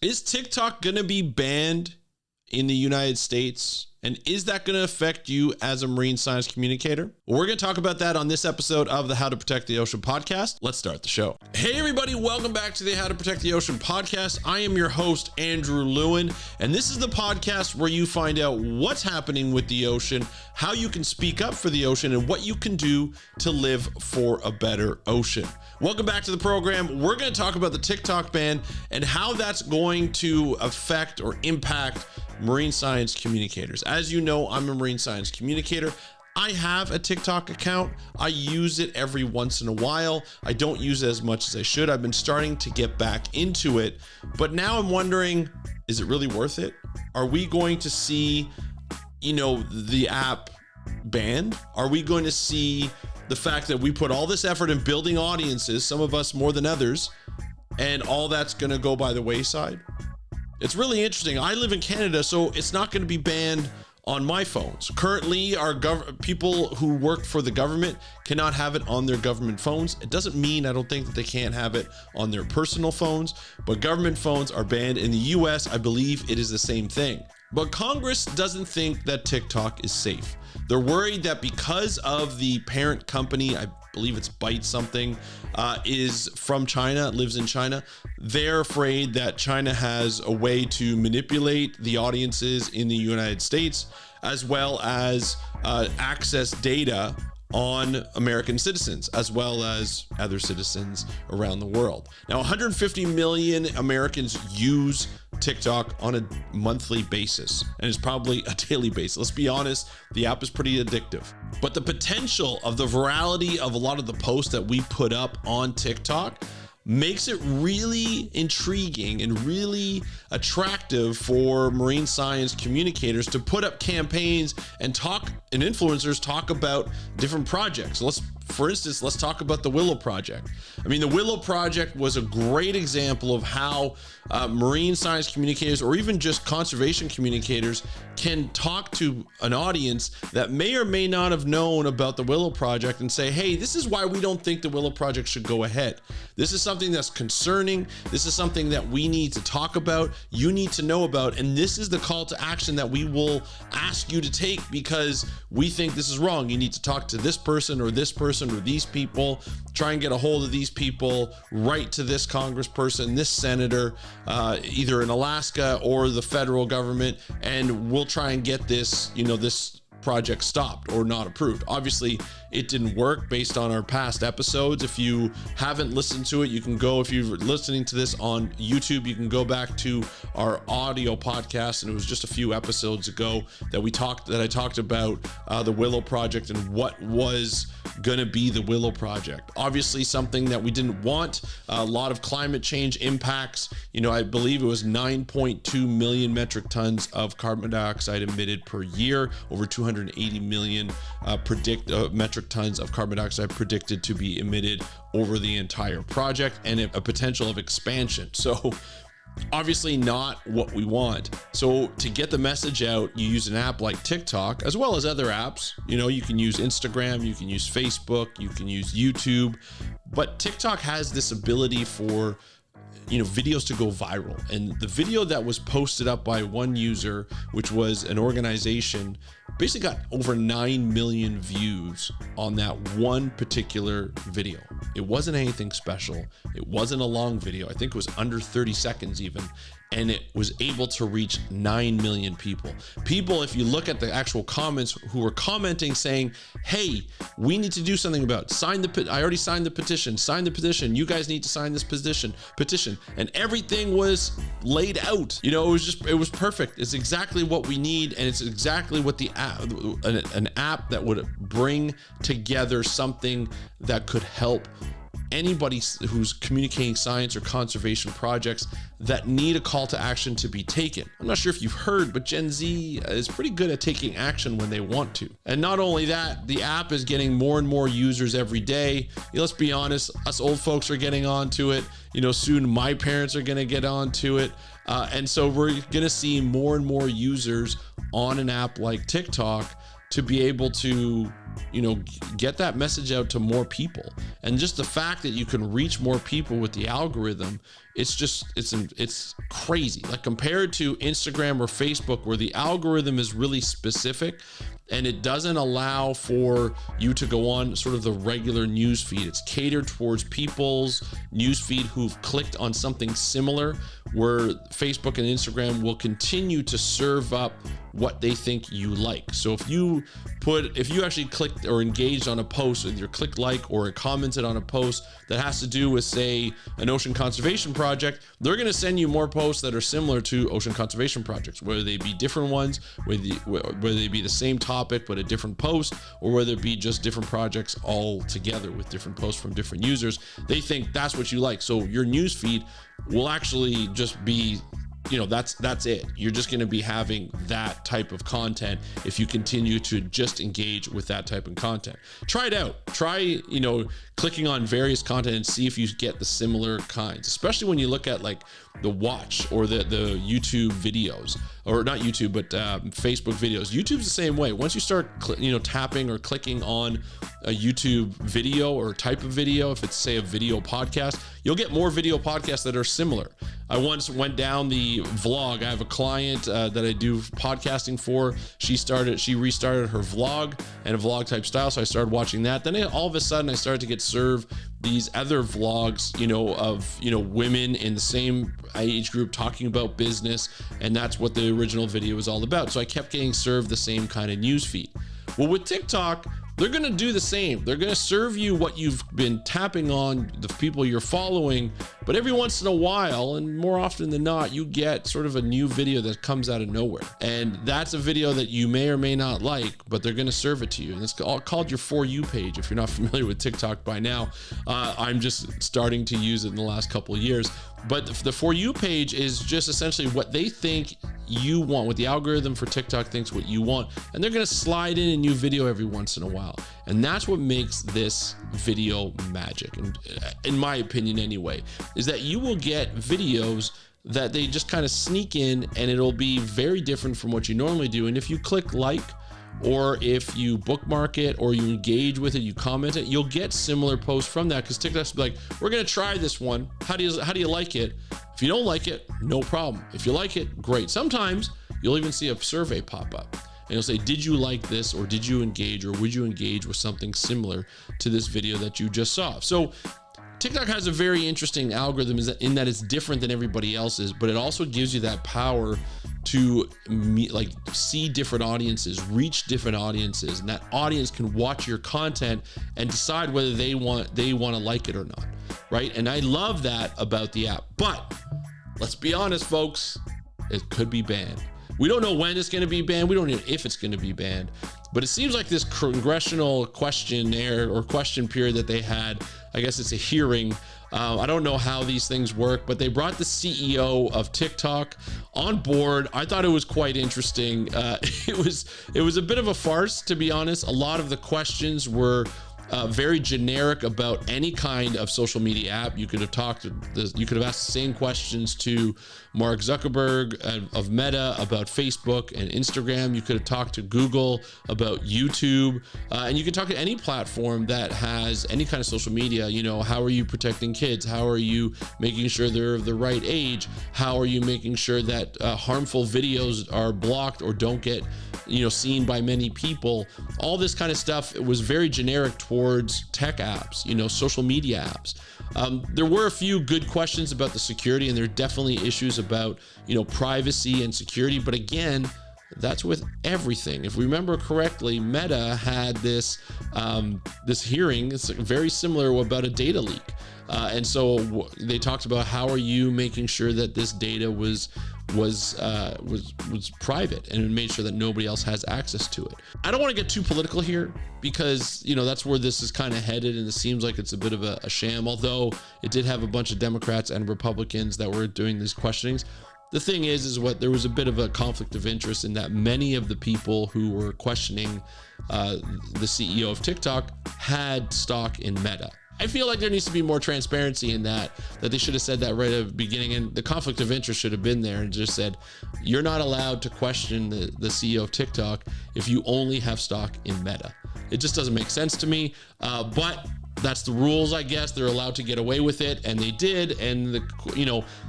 Is TikTok going to be banned in the United States? And is that going to affect you as a marine science communicator? Well, we're going to talk about that on this episode of the How to Protect the Ocean podcast. Let's start the show. Hey, everybody. Welcome back to the How to Protect the Ocean podcast. I am your host, Andrew Lewin, and this is the podcast where you find out what's happening with the ocean, how you can speak up for the ocean, and what you can do to live for a better ocean. Welcome back to the program. We're going to talk about the TikTok ban and how that's going to affect or impact marine science communicators. As you know, I'm a marine science communicator. I have a TikTok account. I use it every once in a while. I don't use it as much as I should. I've been starting to get back into it, but now I'm wondering, is it really worth it? Are we going to see, the app banned? Are we going to see the fact that we put all this effort in building audiences, some of us more than others, and all that's going to go by the wayside? It's really interesting. I live in Canada, so it's not going to be banned on my phones. Currently, our people who work for the government cannot have it on their government phones. It doesn't mean I don't think that they can't have it on their personal phones, but government phones are banned. In the US, I believe it is the same thing. But Congress doesn't think that TikTok is safe. They're worried that because of the parent company, I believe it's Byte something, is from China, lives in China. They're afraid that China has a way to manipulate the audiences in the United States, as well as access data on American citizens, as well as other citizens around the world. Now, 150 million Americans use TikTok on a monthly basis, and it's probably a daily basis. Let's be honest, the app is pretty addictive. But the potential of the virality of a lot of the posts that we put up on TikTok makes it really intriguing and really attractive for marine science communicators to put up campaigns and influencers talk about different projects. For instance, let's talk about the Willow Project. I mean, the Willow Project was a great example of how marine science communicators, or even just conservation communicators, can talk to an audience that may or may not have known about the Willow Project and say, hey, this is why we don't think the Willow Project should go ahead. This is something that's concerning. This is something that we need to talk about. You need to know about. And this is the call to action that we will ask you to take because we think this is wrong. You need to talk to this person or these people, try and get a hold of these people, write to this congressperson, this senator, either in Alaska or the federal government, and we'll try and get this, this project stopped or not approved. Obviously, it didn't work based on our past episodes. If you haven't listened to it, you can go, if you're listening to this on YouTube, you can go back to our audio podcast, and it was just a few episodes ago that I talked about the Willow Project and what was going to be the Willow Project. Obviously, something that we didn't want. A lot of climate change impacts. I believe it was 9.2 million metric tons of carbon dioxide emitted per year, over 280 million metric tons of carbon dioxide predicted to be emitted over the entire project, and a potential of expansion. So obviously not what we want. So to get the message out, you use an app like TikTok, as well as other apps. You can use Instagram, you can use Facebook, you can use YouTube, but TikTok has this ability for videos to go viral. And the video that was posted up by one user, which was an organization, basically got over 9 million views on that one particular video. It wasn't anything special. It wasn't a long video. I think it was under 30 seconds even. And it was able to reach 9 million people. People, if you look at the actual comments, who were commenting saying, hey, we need to do something about it. I already signed the petition. Sign the petition. You guys need to sign this petition. And everything was laid out. It was perfect. It's exactly what we need. And it's exactly what an app that would bring together something that could help anybody who's communicating science or conservation projects that need a call to action to be taken. I'm not sure if you've heard, but Gen Z is pretty good at taking action when they want to. And not only that, the app is getting more and more users every day. Let's be honest, us old folks are getting onto it. Soon my parents are going to get onto it. And so we're going to see more and more users on an app like TikTok to be able to, get that message out to more people. And just the fact that you can reach more people with the algorithm it's crazy. Like compared to Instagram or Facebook, where the algorithm is really specific and it doesn't allow for you to go on sort of the regular news feed. It's catered towards people's news feed who've clicked on something similar, where Facebook and Instagram will continue to serve up what they think you like. So if you actually clicked or engaged on a post with your click like or commented on a post that has to do with, say, an ocean conservation project, they're going to send you more posts that are similar to ocean conservation projects, whether they be different ones, whether they be the same topic but a different post, or whether it be just different projects all together with different posts from different users. They think that's what you like. So your news feed will actually just be, that's it. You're just going to be having that type of content if you continue to just engage with that type of content. Try it out. Try, clicking on various content and see if you get the similar kinds, especially when you look at like the watch or the YouTube videos, or not YouTube, but Facebook videos. YouTube's the same way. Once you start, tapping or clicking on a YouTube video or type of video, if it's say a video podcast, you'll get more video podcasts that are similar. I once went down the vlog. I have a client that I do podcasting for. She restarted her vlog and a vlog type style. So I started watching that. Then all of a sudden I started to get served these other vlogs, of women in the same age group talking about business. And that's what the original video was all about. So I kept getting served the same kind of news feed. Well, with TikTok, they're going to do the same. They're going to serve you what you've been tapping on, the people you're following, but every once in a while, and more often than not, you get sort of a new video that comes out of nowhere. And that's a video that you may or may not like, but they're going to serve it to you. And it's all called your For You page. If you're not familiar with TikTok by now, I'm just starting to use it in the last couple of years. But the For You page is just essentially what they think you want, what the algorithm for TikTok thinks what you want. And they're going to slide in a new video every once in a while. And that's what makes this video magic. And in my opinion anyway, is that you will get videos that they just kind of sneak in, and it'll be very different from what you normally do. And if you click like, or if you bookmark it, or you engage with it, you comment it, you'll get similar posts from that, because TikTok's be like, we're going to try this one. How do you like it? If you don't like it, no problem. If you like it, great. Sometimes you'll even see a survey pop up and you'll say, did you like this, or did you engage, or would you engage with something similar to this video that you just saw? So TikTok has a very interesting algorithm in that it's different than everybody else's, but it also gives you that power to see different audiences, reach different audiences, and that audience can watch your content and decide whether they want to like it or not, right? And I love that about the app. But let's be honest, folks, it could be banned. We don't know when it's going to be banned. We don't know if it's going to be banned. But it seems like this congressional questionnaire or question period that they had, I guess it's a hearing. I don't know how these things work, but they brought the CEO of TikTok on board. I thought it was quite interesting. It was a bit of a farce, to be honest. A lot of the questions were very generic about any kind of social media app. You could have asked the same questions to Mark Zuckerberg of Meta about Facebook and Instagram. You could have talked to Google about YouTube, and you can talk to any platform that has any kind of social media. How are you protecting kids? How are you making sure they're of the right age? How are you making sure that harmful videos are blocked or don't get seen by many people? All this kind of stuff, it was very generic towards tech apps, social media apps. There were a few good questions about the security, and there are definitely issues about, privacy and security. But again, that's with everything. If we remember correctly, Meta had this hearing. It's very similar about a data leak. And so they talked about how are you making sure that this data was private and made sure that nobody else has access to it. I don't want to get too political here because, that's where this is kind of headed, and it seems like it's a bit of a sham, although it did have a bunch of Democrats and Republicans that were doing these questionings. The thing is there was a bit of a conflict of interest in that many of the people who were questioning the CEO of TikTok had stock in Meta. I feel like there needs to be more transparency in that they should have said that right at the beginning, and the conflict of interest should have been there and just said, you're not allowed to question the CEO of TikTok if you only have stock in Meta. It just doesn't make sense to me. But that's the rules, I guess. They're allowed to get away with it, and they did. And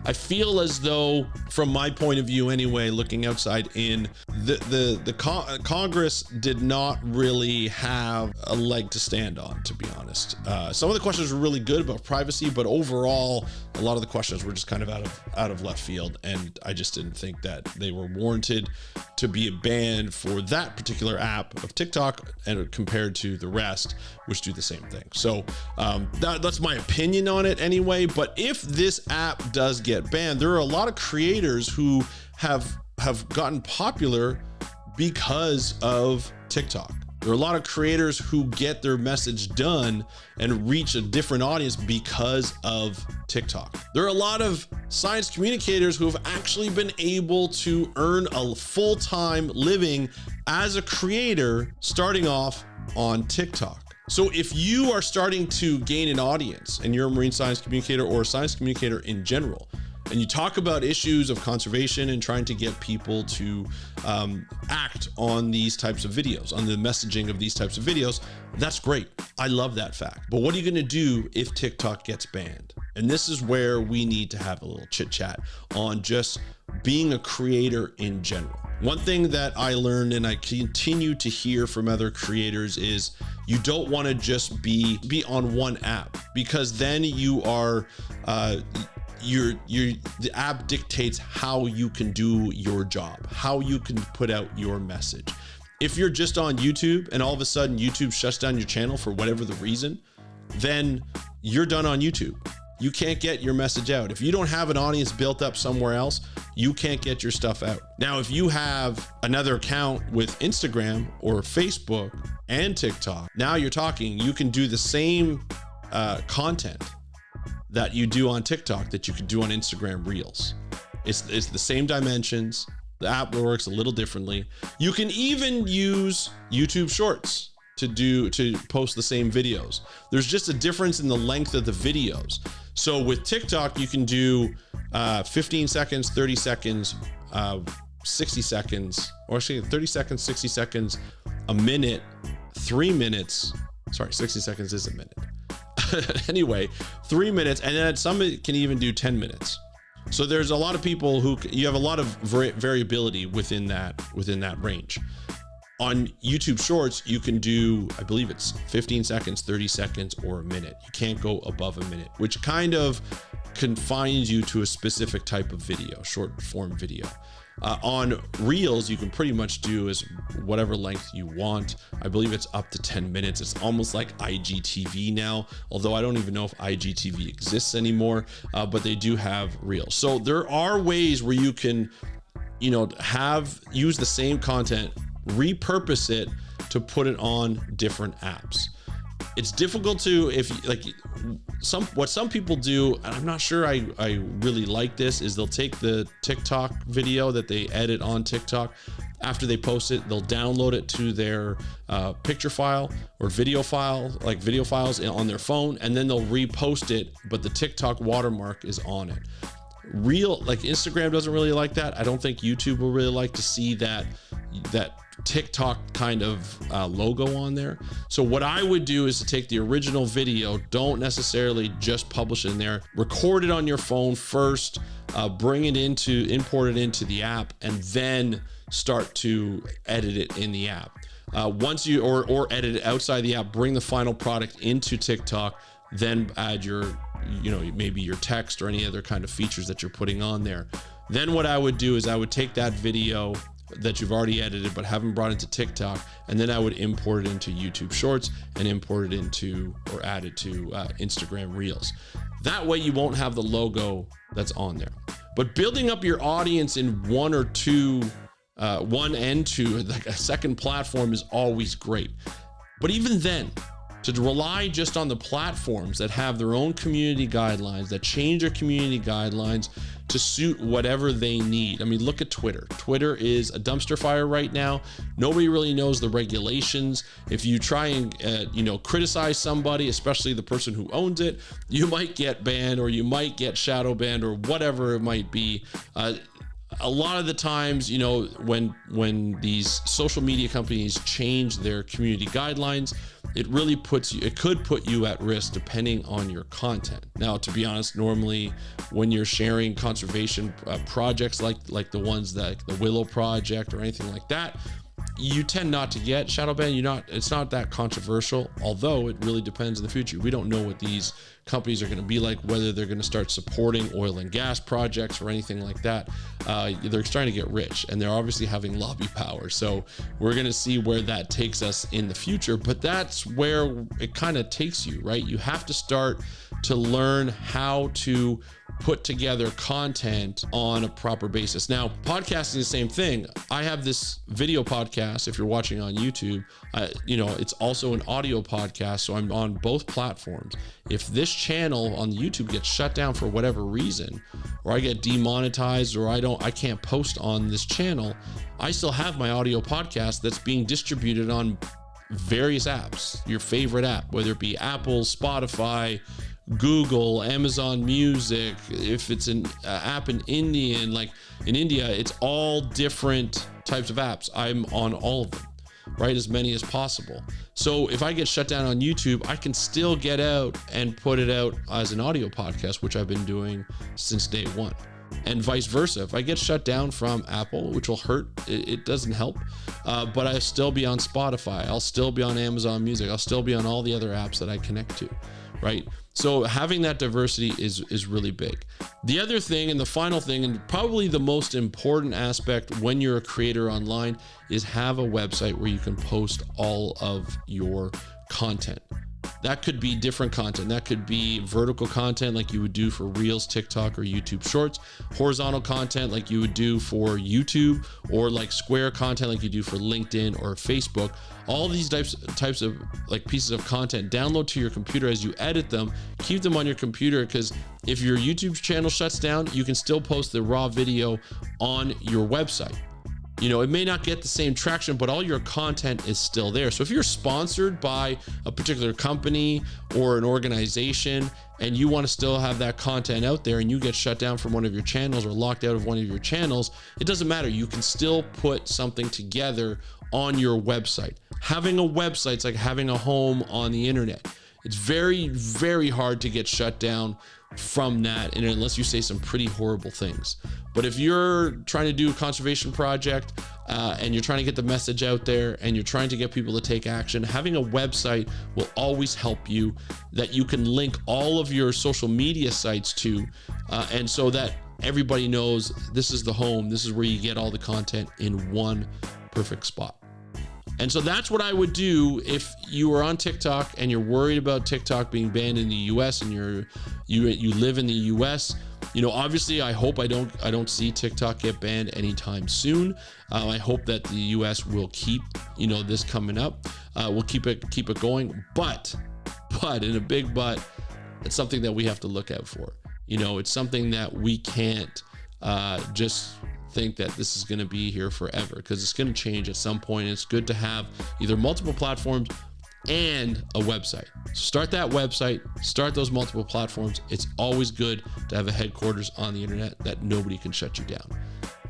I feel as though, from my point of view anyway, looking outside in, the Congress did not really have a leg to stand on, to be honest. Some of the questions were really good about privacy, but overall, a lot of the questions were just kind of out of left field, and I just didn't think that they were warranted to be banned for that particular app of TikTok, and compared to the rest, which do the same thing. So that's my opinion on it anyway. But if this app does get banned, there are a lot of creators who have gotten popular because of TikTok. There are a lot of creators who get their message done and reach a different audience because of TikTok. There are a lot of science communicators who have actually been able to earn a full-time living as a creator starting off on TikTok. So if you are starting to gain an audience and you're a marine science communicator or a science communicator in general, and you talk about issues of conservation and trying to get people to act on these types of videos, on the messaging of these types of videos, that's great. I love that fact. But what are you gonna do if TikTok gets banned? And this is where we need to have a little chit chat on just being a creator in general. One thing that I learned, and I continue to hear from other creators, is you don't want to just be on one app, because then you are the app dictates how you can do your job, how you can put out your message. If you're just on YouTube and all of a sudden YouTube shuts down your channel for whatever the reason, then you're done on YouTube. You can't get your message out. If you don't have an audience built up somewhere else, you can't get your stuff out. Now, if you have another account with Instagram or Facebook and TikTok, now you're talking, you can do the same content that you do on TikTok that you could do on Instagram Reels. It's the same dimensions. The app works a little differently. You can even use YouTube Shorts to post the same videos. There's just a difference in the length of the videos. So with TikTok, you can do 15 seconds, 30 seconds, 60 seconds, or actually 30 seconds, 60 seconds, a minute, 3 minutes. Sorry, 60 seconds is a minute. Anyway, 3 minutes, and then some can even do 10 minutes. So there's a lot of people you have a lot of variability within that range. On YouTube Shorts, you can do, I believe it's 15 seconds, 30 seconds, or a minute. You can't go above a minute, which kind of confines you to a specific type of video, short form video. On Reels, you can pretty much do as whatever length you want. I believe it's up to 10 minutes. It's almost like IGTV now, although I don't even know if IGTV exists anymore, but they do have Reels. So there are ways where you can, use the same content, repurpose it to put it on different apps. It's difficult to, what some people do, and I'm not sure I really like this, is they'll take the TikTok video that they edit on TikTok. After they post it, they'll download it to their picture file or video file, like video files on their phone, and then they'll repost it, but the TikTok watermark is on it. Instagram doesn't really like that. I don't think YouTube will really like to see that TikTok kind of logo on there. So what I would do is to take the original video, don't necessarily just publish it in there, record it on your phone first, import it into the app, and then start to edit it in the app. Once you, or edit it outside the app, bring the final product into TikTok, then add your, maybe your text or any other kind of features that you're putting on there. Then what I would do is I would take that video that you've already edited but haven't brought into TikTok, and then I would import it into YouTube Shorts and import it into, or add it to Instagram Reels. That way you won't have the logo that's on there. But building up your audience in one and two, like a second platform, is always great. But even then, to rely just on the platforms that have their own community guidelines, that change their community guidelines to suit whatever they need. I mean, look at Twitter. Twitter is a dumpster fire right now. Nobody really knows the regulations. If you try and, criticize somebody, especially the person who owns it, you might get banned, or you might get shadow banned, or whatever it might be. A lot of the times, when these social media companies change their community guidelines, it really could put you at risk depending on your content. Now, to be honest, normally when you're sharing conservation projects like the ones that the Willow Project or anything like that, you tend not to get shadow ban. It's not that controversial, although it really depends in the future. We don't know what these companies are going to be like, whether they're going to start supporting oil and gas projects or anything like that. They're trying to get rich, and they're obviously having lobby power. So we're going to see where that takes us in the future, but that's where it kind of takes you, right? You have to start to learn how to put together content on a proper basis. Now, podcasting is the same thing. I have this video podcast. If you're watching on YouTube, it's also an audio podcast. So I'm on both platforms. If this channel on YouTube gets shut down for whatever reason, or I get demonetized, or I can't post on this channel, I still have my audio podcast that's being distributed on various apps, your favorite app, whether it be Apple, Spotify, Google, Amazon Music. If it's an app in India, it's all different types of apps. I'm on all of them, right? As many as possible. So if I get shut down on YouTube, I can still get out and put it out as an audio podcast, which I've been doing since day one. And vice versa. If I get shut down from Apple, which will hurt, it doesn't help, but I'll still be on Spotify. I'll still be on Amazon Music. I'll still be on all the other apps that I connect to, right? So having that diversity is really big. The other thing, and the final thing, and probably the most important aspect when you're a creator online, is have a website where you can post all of your content. That could be different content. That could be vertical content like you would do for Reels, TikTok, or YouTube Shorts. Horizontal content like you would do for YouTube, or like square content like you do for LinkedIn or Facebook. All these types of like pieces of content, download to your computer as you edit them. Keep them on your computer, because if your YouTube channel shuts down, you can still post the raw video on your website. It may not get the same traction, but all your content is still there. So if you're sponsored by a particular company or an organization, and you want to still have that content out there, and you get shut down from one of your channels or locked out of one of your channels, it doesn't matter. You can still put something together on your website. Having a website is like having a home on the internet. It's very, very hard to get shut down from that, and unless you say some pretty horrible things. But if you're trying to do a conservation project and you're trying to get the message out there, and you're trying to get people to take action, having a website will always help you, that you can link all of your social media sites to, and so that everybody knows this is the home, this is where you get all the content in one perfect spot. And so that's what I would do if you were on TikTok and you're worried about TikTok being banned in the US, and you live in the US. Obviously I hope I don't see TikTok get banned anytime soon. I hope that the US will keep, this coming up. We'll keep it going, but in a big but, it's something that we have to look out for. It's something that we can't just think that this is going to be here forever, because it's going to change at some point. It's good to have either multiple platforms and a website. Start that website, start those multiple platforms. It's always good to have a headquarters on the internet that nobody can shut you down.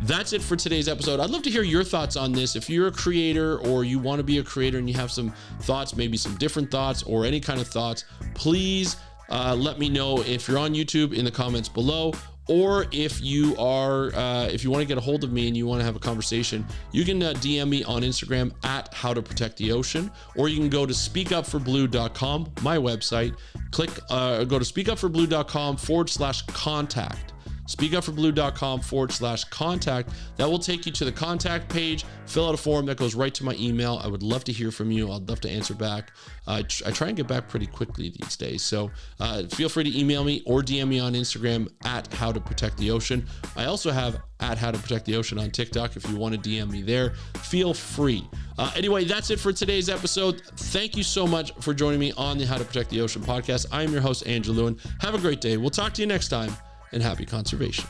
That's it for today's episode. I'd love to hear your thoughts on this. If you're a creator, or you want to be a creator and you have some thoughts, maybe some different thoughts or any kind of thoughts, please let me know if you're on YouTube in the comments below. Or if you want to get a hold of me and you want to have a conversation, you can DM me on Instagram at How to Protect the Ocean, or you can go to speakupforblue.com, my website. Go to speakupforblue.com/contact. speakupforblue.com/contact. That will take you to the contact page. Fill out a form that goes right to my email. I would love to hear from you. I'd love to answer back. I try and get back pretty quickly these days. So feel free to email me or DM me on Instagram at How to Protect the Ocean. I also have at How to Protect the Ocean on TikTok. If you want to DM me there, feel free. Anyway, that's it for today's episode. Thank you so much for joining me on the How to Protect the Ocean podcast. I am your host, Andrew Lewin. Have a great day. We'll talk to you next time, and happy conservation.